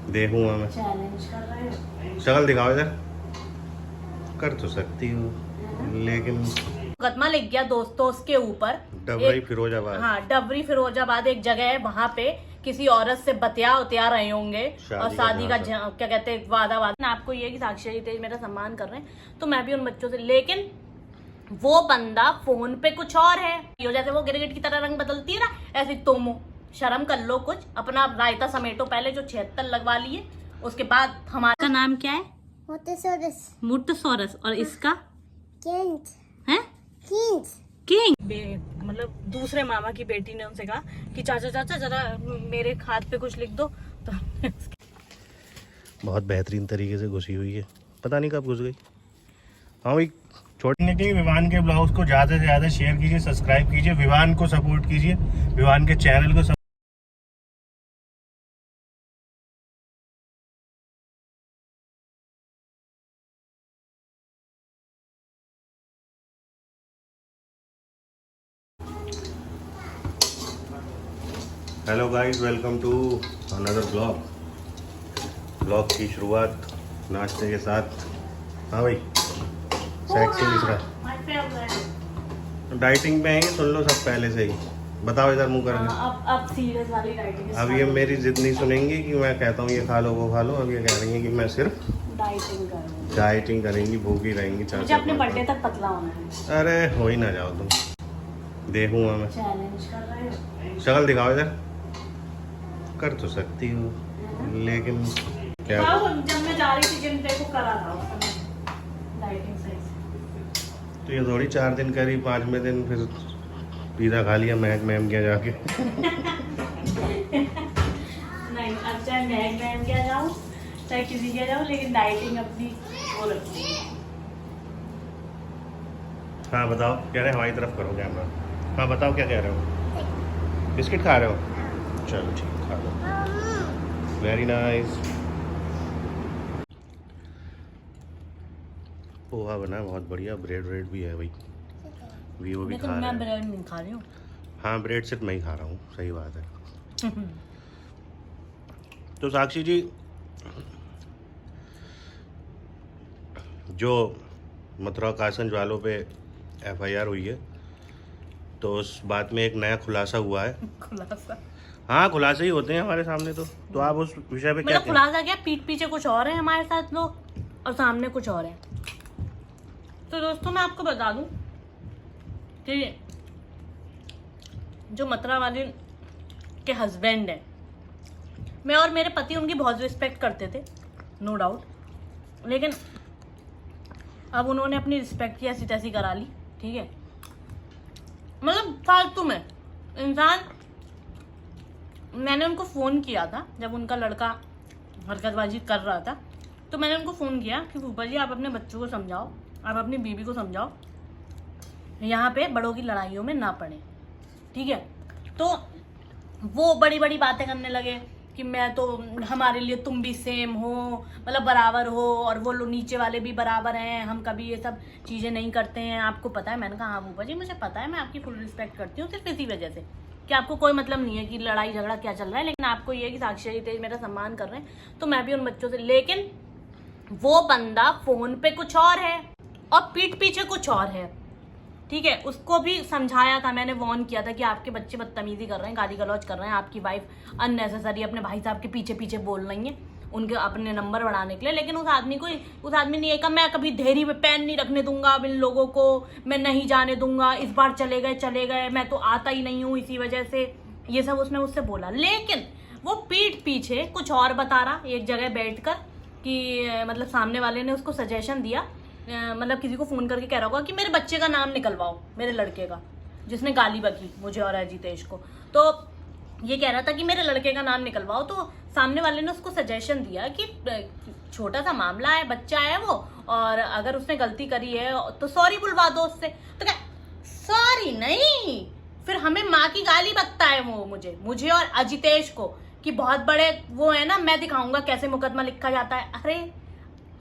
देखूंगा मैं। चैलेंज कर रहे हो? शक्ल दिखाओ इधर। कर तो सकती हो लेकिन मुकदमा लिख गया दोस्तों उसके ऊपर। डबरई फिरोजाबाद। हाँ, डबरी फिरोजाबाद एक जगह है, वहां पे किसी औरत से बतिया उतिया रहे होंगे और शादी का क्या कहते हैं वादा। आपको ये कि साक्षी जी तेज मेरा सम्मान कर रहे हैं तो मैं भी उन बच्चों से, लेकिन वो बंदा फोन पे कुछ और है। जैसे वो गिरगिट की तरह रंग बदलती है ना, ऐसे तुम हो। शर्म कर लो कुछ, अपना रायता समेटो पहले, जो 76 लगवा लिए उसके बाद। हमारा नाम क्या है? मुट्टसोरस। और इसका है किंग। मतलब दूसरे मामा की बेटी ने उनसे कहा कि चाचा चाचा जरा मेरे हाथ पे कुछ लिख दो तो बहुत बेहतरीन तरीके से घुसी हुई है, पता नहीं कब घुस गई। हाँ भाई, छोड़ने के लिए विवान के ब्लॉग्स को ज़्यादा से ज़्यादा शेयर कीजिए, सब्सक्राइब कीजिए, विवान को सपोर्ट कीजिए, विवान के चैनल को hello guys, welcome to another blog की शुरुआत नाश्ते के साथ। हाँ भाई, सेक्सी मिश्रा डाइटिंग पे हैं, सुन लो सब पहले से ही। बताओ इधर मुंह करके। अब सीरियस वाली डाइटिंग। अब ये मेरी जिद नहीं सुनेंगी कि मैं कहता हूँ ये खा लो वो खा लो। अब ये कह रही है कि मैं सिर्फ डाइटिंग करेंगी, भूखी रहेंगी। मुझे अपने बर्थडे तक पतला होना है। अरे हो ही ना जाओ तुम, देखूंगा मैं। चैलेंज कर रहे हो? शक्ल दिखाओ इधर। कर तो सकती हो लेकिन क्या। जब मैं जा रही थी जिम पे को करा था उस समय डाइटिंग सही से। तो ये थोड़ी 4 दिन करी, 5वें दिन फिर पिज़्ज़ा खा लिया महक मैम क्या जाके। नहीं, अब चाहे महक मैम क्या जाऊँ चाहे किसी के जाऊँ, लेकिन डाइटिंग अपनी वो रखती है। हाँ बताओ, कह रहे हमारी तरफ करो कैमरा। हाँ बताओ क्या कह रहे हो। बिस्किट खा रहे हो? चलो ठीक, खा लो। Very nice. पोहा बना है बहुत बढ़िया, ब्रेड भी है भाई, वो भी खा रहे मैं हैं। ब्रेड नहीं खा रही हूँ। हाँ, ब्रेड सिर्फ मैं ही खा रहा हूँ, सही बात है। तो साक्षी जी, जो मथुरा कासंज वालों पे FIR हुई है, तो उस बात में एक नया खुलासा हुआ है। खुलासा? हाँ, खुलासे ही होते हैं हमारे सामने। तो आप उस विषय पे क्या मतलब खुलासा क्या, पीठ पीछे कुछ और है हमारे साथ लोग और सामने कुछ और है। तो दोस्तों मैं आपको बता दूं कि जो मथुरा वाली के हस्बैंड है, मैं और मेरे पति उनकी बहुत रिस्पेक्ट करते थे, नो डाउट। लेकिन अब उन्होंने अपनी रिस्पेक्ट की ऐसी तैसी करा ली, ठीक है। मतलब फालतू में इंसान। मैंने उनको फ़ोन किया था जब उनका लड़का हरकतबाजी कर रहा था, तो मैंने उनको फ़ोन किया कि फूफा जी आप अपने बच्चों को समझाओ, आप अपनी बीवी को समझाओ, यहाँ पे बड़ों की लड़ाइयों में ना पड़े, ठीक है। तो वो बड़ी बड़ी बातें करने लगे कि मैं तो, हमारे लिए तुम भी सेम हो, मतलब बराबर हो, और वो लोग नीचे वाले भी बराबर हैं, हम कभी ये सब चीज़ें नहीं करते हैं, आपको पता है। मैंने कहा हाँ फूफा जी मुझे पता है, मैं आपकी फुल रिस्पेक्ट करती हूँ, सिर्फ इसी वजह से कि आपको कोई मतलब नहीं है कि लड़ाई झगड़ा क्या चल रहा है, लेकिन आपको ये है कि साक्षी जी तेज मेरा सम्मान कर रहे हैं तो मैं भी उन बच्चों से। लेकिन वो बंदा फोन पे कुछ और है और पीठ पीछे कुछ और है, ठीक है। उसको भी समझाया था मैंने, वार्न किया था कि आपके बच्चे बदतमीजी कर रहे हैं, गाली गलौज कर रहे हैं, आपकी वाइफ अननेसेसरी अपने भाई साहब के पीछे पीछे बोल रही है उनके अपने नंबर बढ़ाने के लिए। लेकिन उस आदमी ने ये कहा मैं कभी देहरी में पैन नहीं रखने दूंगा, अब इन लोगों को मैं नहीं जाने दूंगा, इस बार चले गए, मैं तो आता ही नहीं हूँ इसी वजह से, ये सब उसने मुझसे बोला। लेकिन वो पीठ पीछे कुछ और बता रहा एक जगह बैठकर कि मतलब सामने वाले ने उसको सजेशन दिया, मतलब किसी को फोन करके कह रहा होगा कि मेरे बच्चे का नाम निकलवाओ, मेरे लड़के का, जिसने गाली बकी मुझे और अजितेश को। तो ये कह रहा था कि मेरे लड़के का नाम निकलवाओ। तो सामने वाले ने उसको सजेशन दिया कि छोटा सा मामला है, बच्चा है वो, और अगर उसने गलती करी है तो सॉरी बुलवा दो उससे। तो क्या सॉरी नहीं, फिर हमें माँ की गाली बकता है वो मुझे और अजितेश को कि बहुत बड़े वो है ना, मैं दिखाऊंगा कैसे मुकदमा लिखा जाता है। अरे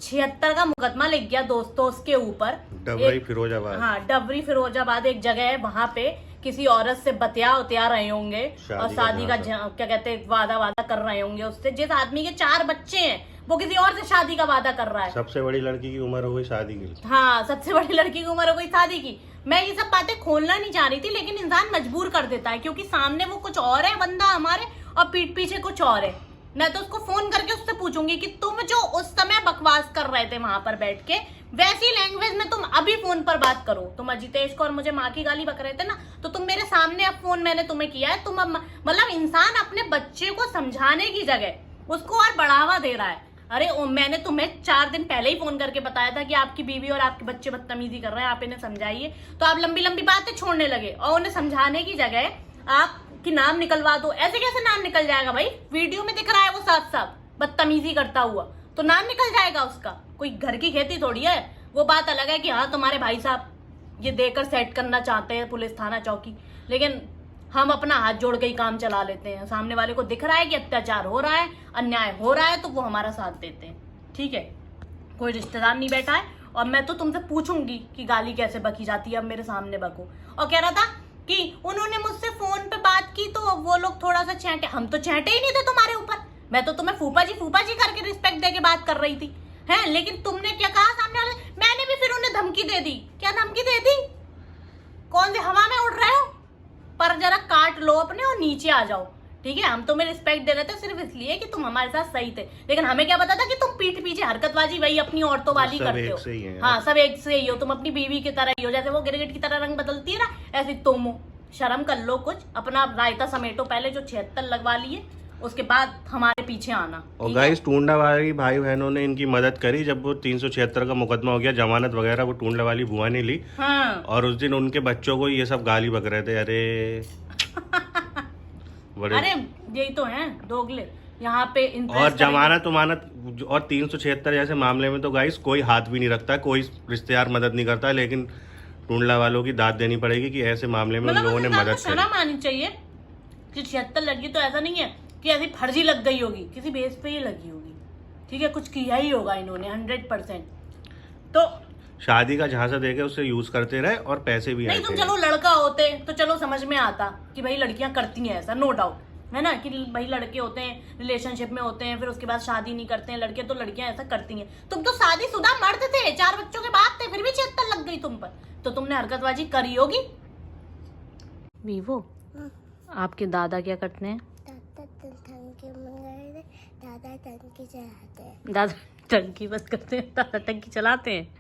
76 का मुकदमा लिख गया दोस्तों उसके ऊपर, डबरई फिरोजाबाद। हाँ, डबरी फिरोजाबाद एक जगह है, वहां पे किसी औरत से बतिया उतिया रहे होंगे और शादी का झांसा। क्या कहते हैं वादा कर रहे होंगे उससे। जिस आदमी के 4 बच्चे हैं वो किसी और से शादी का वादा कर रहा है। सबसे बड़ी लड़की की उम्र हो गई शादी की। हाँ, सबसे बड़ी लड़की की उम्र हो गई शादी की। मैं ये सब बातें खोलना नहीं चाह रही थी, लेकिन इंसान मजबूर कर देता है, क्योंकि सामने वो कुछ और है बंदा हमारे और पीठ पीछे कुछ और है। मैं तो उसको फोन करके उससे पूछूंगी कि तुम जो उस समय बकवास कर रहे थे वहां पर बैठ के, वैसी लैंग्वेज में तुम अभी फोन पर बात करो। तुम अजितेश को और मुझे माँ की गाली बक रहे थे ना, तो तुम मेरे सामने अब फोन मैंने तुम्हें किया है। तुम अब मतलब इंसान अपने बच्चे को समझाने की जगह उसको और बढ़ावा दे रहा है। अरे मैंने तुम्हें 4 दिन पहले ही फोन करके बताया था कि आपकी बीवी और आपके बच्चे बदतमीजी कर रहे हैं, आप इन्हें समझाइए। तो आप लंबी लंबी बातें छोड़ने लगे और उन्हें समझाने की जगह आप कि नाम निकलवा दो। ऐसे कैसे नाम निकल जाएगा भाई? वीडियो में दिख रहा है वो साफ साफ बदतमीजी करता हुआ, तो नाम निकल जाएगा उसका। कोई घर की खेती थोड़ी है। वो बात अलग है कि हाँ तुम्हारे भाई साहब ये देकर सेट करना चाहते हैं पुलिस थाना चौकी, लेकिन हम अपना हाथ जोड़ के ही काम चला लेते हैं। सामने वाले को दिख रहा है कि अत्याचार हो रहा है, अन्याय हो रहा है, तो वो हमारा साथ देते हैं। ठीक है, कोई रिश्तेदार नहीं बैठा है और मैं तो तुमसे पूछूंगी कि गाली कैसे बकी जाती है। अब मेरे सामने बको। और कह रहा था कि उन्होंने मुझसे फोन पे बात की तो वो लोग थोड़ा सा चैंटे। हम तो चैंटे ही नहीं थे तुम्हारे ऊपर। मैं तो तुम्हें फूफा जी करके रिस्पेक्ट दे के बात कर रही थी, है। लेकिन तुमने क्या कहा सामने वाले? मैंने भी फिर उन्हें धमकी दे दी। क्या धमकी दे दी? कौन से हवा में उड़ रहे हो? पर जरा काट लो अपने और नीचे आ जाओ। ठीक है, हम तुम्हें रिस्पेक्ट दे रहे थे सिर्फ इसलिए कि तुम हमारे साथ सही थे, लेकिन हमें क्या पता था कि तुम पीठ पीछे हरकतबाजी वही अपनी औरतों वाली करते हो। हाँ, सब एक से ही हो। तुम अपनी बीवी की तरह ही हो। जैसे वो गिरगिट की तरह रंग बदलती है ना, ऐसे तुम हो। शर्म कर लो कुछ। अपना रायता समेटो पहले, जो 76 लगवा लिए, उसके बाद हमारे पीछे आना। और गाइस, टूंडा वाली भाई बहनों ने इनकी मदद करी। जब वो 376 का मुकदमा हो गया, जमानत वगैरह, वो टूंडा वाली बुआ ने ली। हाँ। और उस दिन उनके बच्चों को ये सब गाली बक रहे थे। अरे बड़े अरे यही तो है दोगले यहाँ पे। और जमानत उमानत और 376 जैसे मामले में तो गाइस कोई हाथ भी नहीं रखता, कोई रिश्तेदार मदद नहीं करता। लेकिन टूंडला वालों की दाद देनी पड़ेगी कि ऐसे मामले में उन लोगों ने मदद करी। शर्म आनी चाहिए कि 76 लड़की तो ऐसा नहीं है कि ऐसी फर्जी लग गई होगी, किसी बेस पे ही लगी होगी। ठीक है, कुछ किया ही होगा इन्होंने 100%। तो शादी का झांसा देके उसे यूज करते रहे और पैसे भी नहीं, तुम चलो लड़का होते तो चलो समझ में आता कि भाई लड़कियां करती हैं ऐसा, नो डाउट, है ना, कि भाई लड़के होते हैं रिलेशनशिप में होते हैं, फिर उसके बाद शादी नहीं करते हैं लड़के, तो लड़कियां ऐसा करती हैं। तुम तो शादीशुदा मर्द थे, 4 बच्चों के बाप थे, फिर भी 76 लग गई तुम पर, तो तुमने हरकतबाजी करी होगी। वीवो, आपके दादा क्या करते हैं? दादा टंकी बस करते हैं, दादा टंकी चलाते हैं।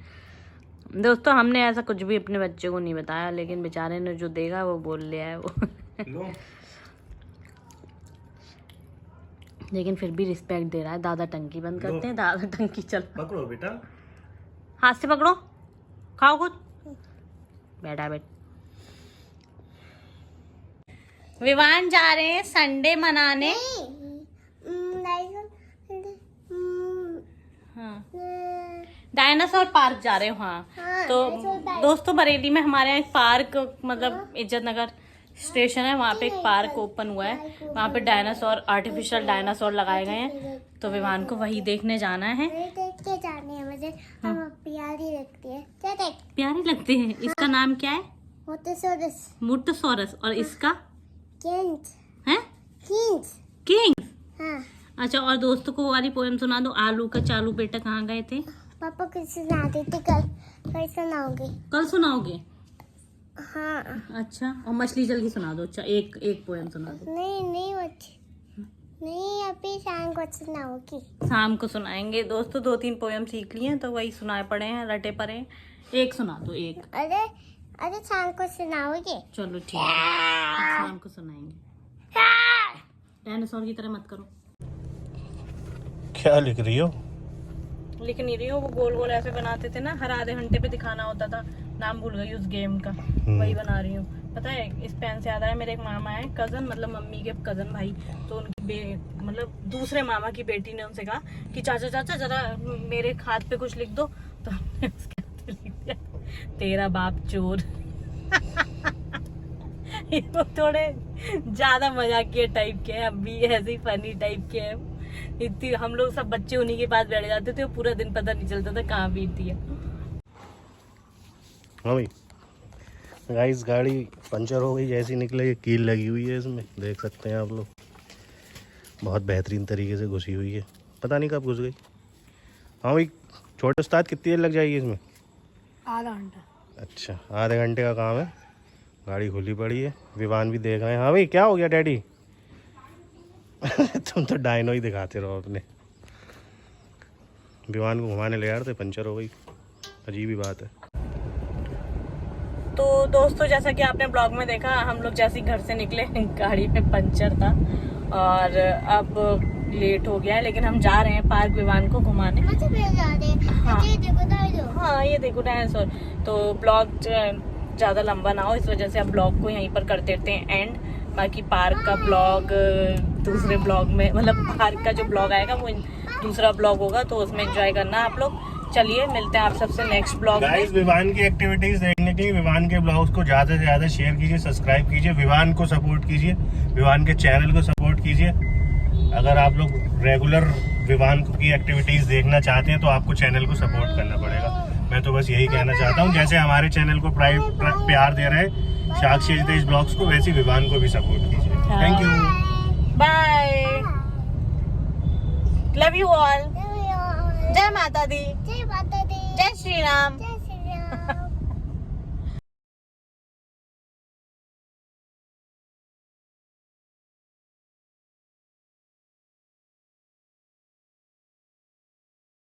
दोस्तों, हमने ऐसा कुछ भी अपने बच्चे को नहीं बताया, लेकिन बेचारे ने जो देखा वो बोल लिया है वो लेकिन फिर भी रिस्पेक्ट दे रहा है। दादा टंकी बंद करते हैं, दादा टंकी चल। पकड़ो बेटा, हाथ से पकड़ो, खाओ खुद। बैठा बैठ। विवान जा रहे हैं संडे मनाने। हाँ, डायनासोर पार्क जा रहे हो। हाँ, तो दोस्तों बरेली में हमारे यहाँ एक पार्क, मतलब इज्जत नगर स्टेशन है, वहाँ पे एक पार्क ओपन हुआ है। वहाँ पे डायनासोर, आर्टिफिशियल डायनासोर लगाए गए हैं, तो विवान को वही देखने जाना है। देख के जाने है मुझे। प्यारी लगती है। क्या देख? प्यारी लगती है। इसका नाम क्या है? मोटोसोरस। मोटोसोरस। और इसका किंग्स है? किंग्स। हाँ। अच्छा, और दोस्तों को वो वाली पोएम सुना दो, आलू का चालू बेटा कहाँ गए थे। पापा को सुनाती थी, कल सुनाओगे? कल सुनाओगे? हाँ। अच्छा, और मछली जल की सुना दो। अच्छा, एक पोएम सुना दो। नहीं, अभी शाम को सुनाओगी। शाम को सुनाएंगे। दोस्तों 2-3 पोएम सीख लिए हैं, तो वही सुनाए पड़े हैं, रटे पड़े हैं। एक सुना दो, एक। अरे शाम को सुनाओगे? चलो ठीक है, शाम को सुनाएंगे। डायनासोर की तरह मत करो। क्या लिख रही हो? लिख नहीं रही हो, वो गोल गोल ऐसे बनाते थे ना, हर आधे घंटे पे दिखाना होता था, नाम भूल गई उस गेम का, वही बना रही हूँ। पता है, इस पेन से याद आया, मेरे एक मामा है, कजन, मतलब मम्मी के कजन भाई, तो उनकी मतलब दूसरे मामा की बेटी ने उनसे कहा कि चाचा जरा मेरे हाथ पे कुछ लिख दो, तो हमने उसके हाथ पे लिख दिया, तेरा बाप चोर। वो थोड़े ज्यादा मजाकिया टाइप के हैं, हम भी ऐसे ही फनी टाइप के हैं। इतनी हम लोग सब बच्चे उन्हीं के पास बैठ जाते थे, पूरा दिन पता नहीं चलता था कहाँ बीतती है। हाँ भाई, गाइस गाड़ी पंचर हो गई, जैसी निकले ये कील लगी हुई है इसमें, देख सकते हैं आप लोग। बहुत बेहतरीन तरीके से घुसी हुई है, पता नहीं कब घुस गई। हाँ भाई छोटे उस्ताद कितनी देर लग जाएगी इसमें? आधा घंटा। अच्छा आधे घंटे का काम है। गाड़ी खुली पड़ी है, विवान भी देख रहे हैं। हाँ भाई क्या हो गया डैडी? तुम तो डायनो ही दिखाते रहो अपने। विवान को घुमाने ले आए थे, पंचर हो गई, अजीब ही बात है। तो दोस्तों जैसा कि आपने ब्लॉग में देखा, हम लोग जैसे ही घर से निकले गाड़ी में पंचर था और अब लेट हो गया है, लेकिन हम जा रहे हैं पार्क विवान को घुमाने। हाँ हाँ ये देखो डायनासोर। तो ब्लॉग ज़्यादा लंबा ना हो इस वजह से अब ब्लॉग को यहीं पर कर देते हैं एंड। बाकी पार्क का ब्लॉग दूसरे ब्लॉग में, मतलब पार्क का जो ब्लॉग आएगा वो दूसरा ब्लॉग होगा, तो उसमें एंजॉय करना आप लोग। चलिए मिलते हैं आप सबसे नेक्स्ट ब्लॉग में। गाइस विवान की एक्टिविटीज देखने के लिए विवान के ब्लॉग्स को ज़्यादा से ज़्यादा शेयर कीजिए, सब्सक्राइब कीजिए, विवान को सपोर्ट कीजिए, विवान के चैनल को सपोर्ट कीजिए। अगर आप लोग रेगुलर विवान की एक्टिविटीज देखना चाहते हैं तो आपको चैनल को सपोर्ट करना पड़ेगा। मैं तो बस यही कहना चाहता हूँ, जैसे हमारे चैनल को प्यार दे रहे हैं साक्षी हितेश ब्लॉग्स को, वैसे विवान को भी सपोर्ट कीजिए। Thank you, bye, love you all. जय माता दी, जय श्री राम।